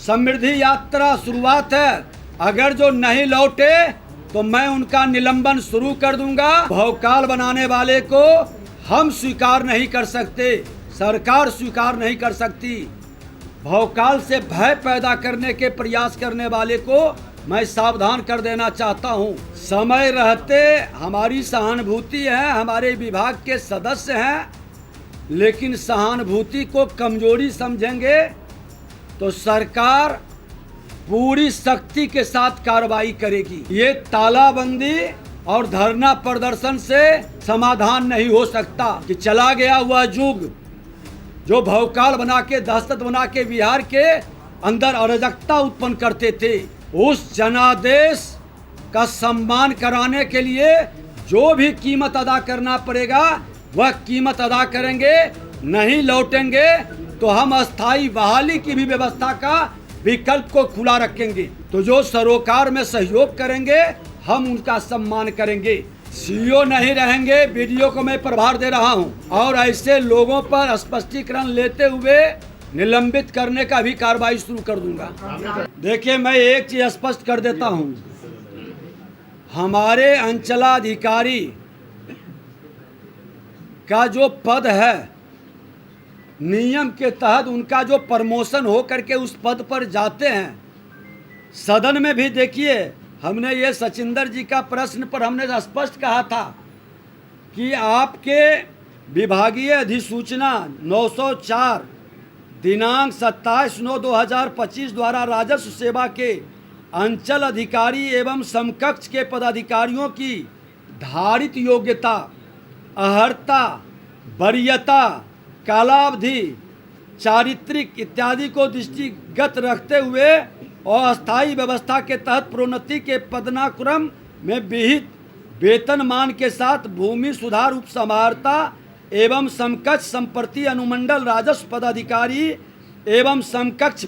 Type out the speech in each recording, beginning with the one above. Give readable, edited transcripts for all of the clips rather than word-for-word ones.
समृद्धि यात्रा शुरुआत है। अगर जो नहीं लौटे तो मैं उनका निलंबन शुरू कर दूंगा। भौकाल बनाने वाले को हम स्वीकार नहीं कर सकते, सरकार स्वीकार नहीं कर सकती। भौकाल से भय पैदा करने के प्रयास करने वाले को मैं सावधान कर देना चाहता हूं। समय रहते हमारी सहानुभूति है, हमारे विभाग के सदस्य हैं, लेकिन सहानुभूति को कमजोरी समझेंगे तो सरकार पूरी सख्ती के साथ कार्रवाई करेगी। ये तालाबंदी और धरना प्रदर्शन से समाधान नहीं हो सकता कि चला गया हुआ युग जो भौकाल बना के, दहशत बना के बिहार के अंदर अराजकता उत्पन्न करते थे। उस जनादेश का सम्मान कराने के लिए जो भी कीमत अदा करना पड़ेगा वह कीमत अदा करेंगे। नहीं लौटेंगे तो हम अस्थायी बहाली की भी व्यवस्था का विकल्प को खुला रखेंगे। तो जो सरोकार में सहयोग करेंगे हम उनका सम्मान करेंगे। सीईओ नहीं रहेंगे, बीडीओ को मैं प्रभार दे रहा हूं और ऐसे लोगों पर स्पष्टीकरण लेते हुए निलंबित करने का भी कार्रवाई शुरू कर दूंगा। देखिए, मैं एक चीज स्पष्ट कर देता हूं, हमारे अंचलाधिकारी का जो पद है, नियम के तहत उनका जो प्रमोशन हो करके उस पद पर जाते हैं, सदन में भी देखिए हमने ये सचिंदर जी का प्रश्न पर हमने स्पष्ट कहा था कि आपके विभागीय अधिसूचना 904 दिनांक 27/9/2025 द्वारा राजस्व सेवा के अंचल अधिकारी एवं समकक्ष के पदाधिकारियों की धारित योग्यता, अहर्ता, वरीयता, कालावधि, चारित्रिक इत्यादि को दृष्टिगत रखते हुए और अस्थायी व्यवस्था के तहत प्रोन्नति के पदानुक्रम में विहित वेतनमान के साथ भूमि सुधार उप समाहर्ता एवं समकक्ष संप्रति अनुमंडल राजस्व पदाधिकारी एवं समकक्ष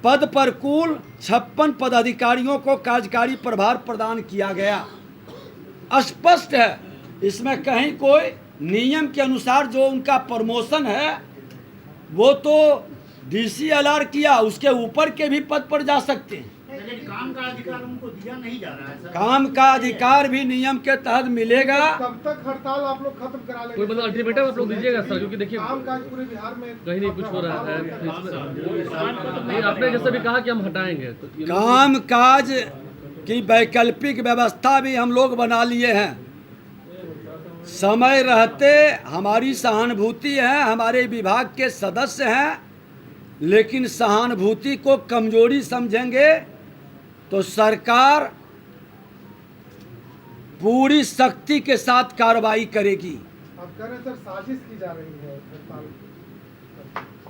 पद पर कुल 56 पदाधिकारियों को कार्यकारी प्रभार प्रदान किया गया। स्पष्ट है, इसमें कहीं कोई नियम के अनुसार जो उनका प्रमोशन है वो तो डीसीएलआर किया, उसके ऊपर के भी पद पर जा सकते हैं। काम का अधिकार उनको दिया नहीं जा रहा है सर। काम का अधिकार भी नियम के तहत मिलेगा। कब तक हड़ताल आप लोग खत्म करा लेंगे? कोई मतलब अल्टीमेटम आप लोग दीजिएगा सर, क्योंकि देखिए काम काज पूरे बिहार में कहीं नहीं कुछ हो रहा है। नहीं, आपने जैसे भी कहा कि हम हटाएंगे तो काम काज की वैकल्पिक व्यवस्था भी हम लोग बना लिए हैं। समय रहते हमारी सहानुभूति है, हमारे विभाग के सदस्य हैं, लेकिन सहानुभूति को कमजोरी समझेंगे तो सरकार पूरी सख्ती के साथ कार्रवाई करेगी। आप कह रहे हैं सर साजिश की जा रही है हड़ताल।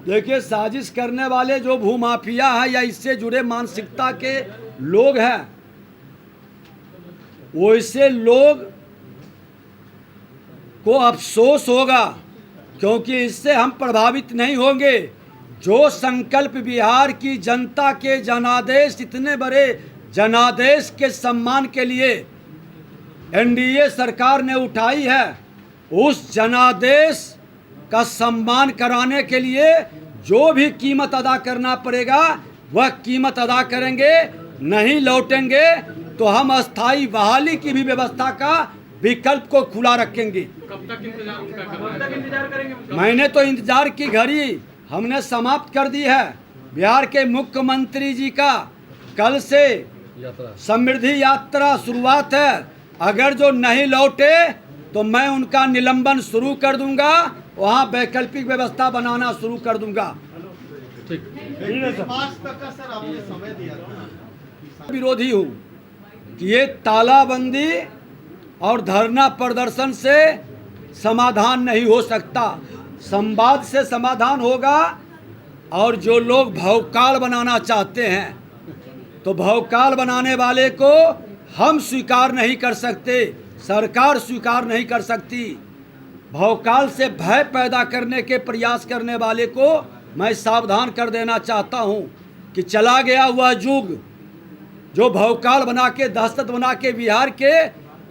देखिए, साजिश करने वाले जो भूमाफिया है या इससे जुड़े मानसिकता के लोग हैं, वैसे लोग को अफसोस होगा, क्योंकि इससे हम प्रभावित नहीं होंगे। जो संकल्प बिहार की जनता के जनादेश, इतने बड़े जनादेश के सम्मान के लिए एनडीए सरकार ने उठाई है, उस जनादेश का सम्मान कराने के लिए जो भी कीमत अदा करना पड़ेगा वह कीमत अदा करेंगे। नहीं लौटेंगे तो हम अस्थायी बहाली की भी व्यवस्था का विकल्प को खुला रखेंगे। कब तक इंतजार करेंगे? मैंने तो इंतजार की घड़ी हमने समाप्त कर दी है। बिहार के मुख्यमंत्री जी का कल से समृद्धि यात्रा शुरुआत है। अगर जो नहीं लौटे तो मैं उनका निलंबन शुरू कर दूंगा, वहां वैकल्पिक व्यवस्था बनाना शुरू कर दूंगा। मार्च तक का सर आपने समय दिया था। विरोधी हूँ कि ये तालाबंदी और धरना प्रदर्शन से समाधान नहीं हो सकता। संवाद से समाधान होगा। और जो लोग भौकाल बनाना चाहते हैं तो भौकाल बनाने वाले को हम स्वीकार नहीं कर सकते, सरकार स्वीकार नहीं कर सकती। भौकाल से भय पैदा करने के प्रयास करने वाले को मैं सावधान कर देना चाहता हूं कि चला गया हुआ युग जो भौकाल बना के, दहशत बना के बिहार के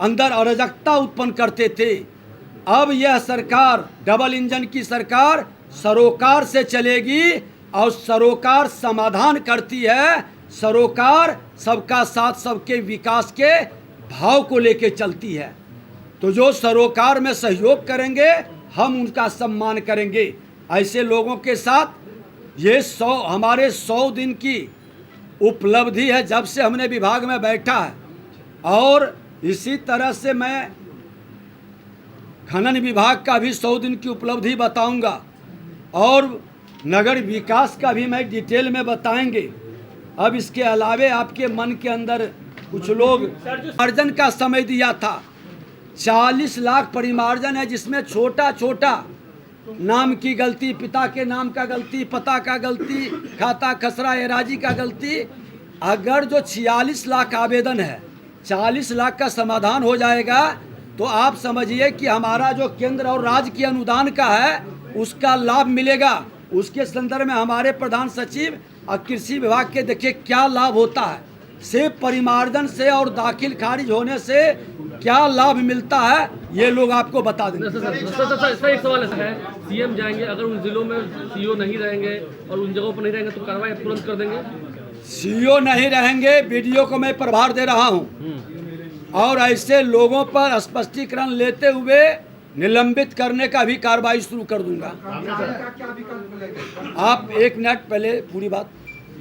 अंदर अराजकता उत्पन्न करते थे। अब यह सरकार, डबल इंजन की सरकार, सरोकार से चलेगी और सरोकार समाधान करती है। सरोकार सबका साथ सबके विकास के भाव को लेके चलती है। तो जो सरोकार में सहयोग करेंगे हम उनका सम्मान करेंगे। ऐसे लोगों के साथ ये हमारे 100 दिन की उपलब्धि है जब से हमने विभाग में बैठा है। और इसी तरह से मैं खनन विभाग का भी 100 दिन की उपलब्धि बताऊंगा और नगर विकास का भी मैं डिटेल में बताएंगे। अब इसके अलावे आपके मन के अंदर कुछ लोग परिमार्जन का समय दिया था। 40 लाख परिमार्जन है जिसमें छोटा छोटा नाम की गलती, पिता के नाम का गलती, पता का गलती, खाता खसरा एराजी का गलती। अगर जो 46 लाख आवेदन है 40 लाख का समाधान हो जाएगा तो आप समझिए कि हमारा जो केंद्र और राज्य की अनुदान का है उसका लाभ मिलेगा। उसके संदर्भ में हमारे प्रधान सचिव और कृषि विभाग के देखिए क्या लाभ होता है। सिर्फ परिमार्जन से और दाखिल खारिज होने से क्या लाभ मिलता है ये लोग आपको बता देंगे। सर एक सवाल ऐसा है, सीएम जाएंगे, अगर उन जिलों में सीओ नहीं रहेंगे और उन जगहों पर नहीं रहेंगे तो कार्रवाई तुरंत कर देंगे। सीओ नहीं रहेंगे, बीडीओ को मैं प्रभार दे रहा हूँ और ऐसे लोगों पर स्पष्टीकरण लेते हुए निलंबित करने का भी कार्रवाई शुरू कर दूंगा। क्या विकल्प मिलेगा? आप एक मिनट पहले पूरी बात